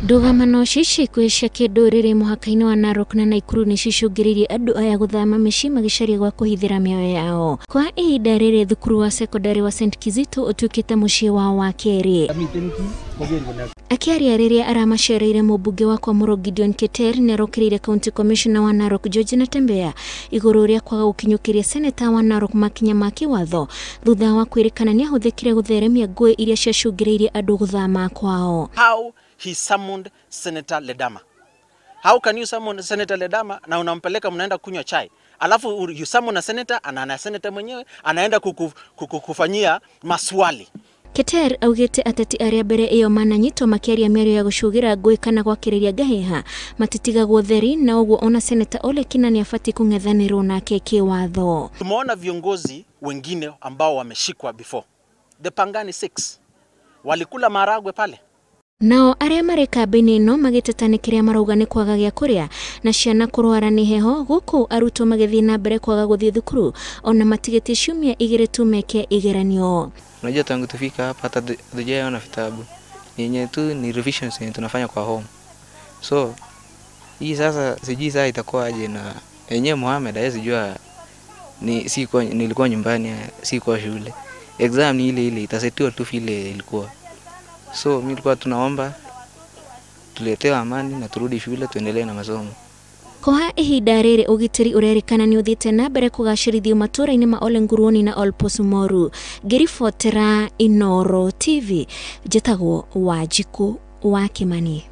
Ndũgamano cicikwisha kĩndũrĩrĩ mũhaka-inĩ wa Narok na Naikuru nĩ cicũngĩrĩirie andũ aya gũthama mĩciĩ magĩcaria gwa kũhithĩra mĩoyo yao. Kwa ihinda rĩrĩ thukuru wa secondary wa St. Kizito ũtuĩkĩte mũciĩ wao wa kerĩ. Akĩaria rĩrĩa aramacereire mũmbunge wa Kwamũrwo Gideon Keter nĩ arokĩrĩire County Commissioner wa Narok George Natembeya igũrũ rĩa kwaga gũkinyũkĩria Senator wa Narok makinya ma kĩwatho thutha wa kwĩrĩkana nĩ ahũthĩkire gũtheremia ngũĩ iria ciacũngĩrĩirie andũ gũthama kwao. How he summoned Senator Ledama. How can you summon Senator Ledama na unampeleka mnaenda kunywa chai? Alafu you summon a senator na senator mwenyewe anaenda kufanyia maswali. Keter augĩte ateti arĩa mbere ĩyo mananyitwo makĩaria mĩario ya gũcũgĩra ngũĩ kana gwakĩrĩria ngaheha matitigagwo theri na ũguo ona Senator Ole Kina nĩ abatie kũng'ethanĩrwo nake kĩwatho. Tumeona viongozi wengine ambao wameshikwa before. The Pangani 6 walikula maragwe pale. Nao arĩa marĩ kambĩ-inĩ ĩno magĩteta nĩ kĩrĩa marauga nĩ kwaga gĩa kũrĩa na ciana kũrwara nĩ heho gũkũ arutwo magĩthiĩ na mbere kwaga gũthiĩ thukuru ona matigĩtie ciumia 2 tu meke igeranio. Unajua tangu tufika hapa hata hatujaona vitabu. Yenye tu ni revisions yenye tunafanya kwa home. So hii sasa sijui saa itakuwa aje na yenyewe Mohamed hawezi jua nilikuwa nyumbani sikuwa shule. Exam ni ile itasetiwa tu vile ilikuwa. So mimi nilikuwa tunaomba tuletewe amani na turudi shule tuendelee na masomo. Kwa ihinda rĩrĩ ũgitĩri ũrerĩkana nĩ ũthiĩte na mbere kũgacĩrithio matũũra-inĩ ma Ole Nguruoni na Ol Posumoru. Ngĩribotera Inooro TV njĩtagwo Wanjikũ wa Kimani.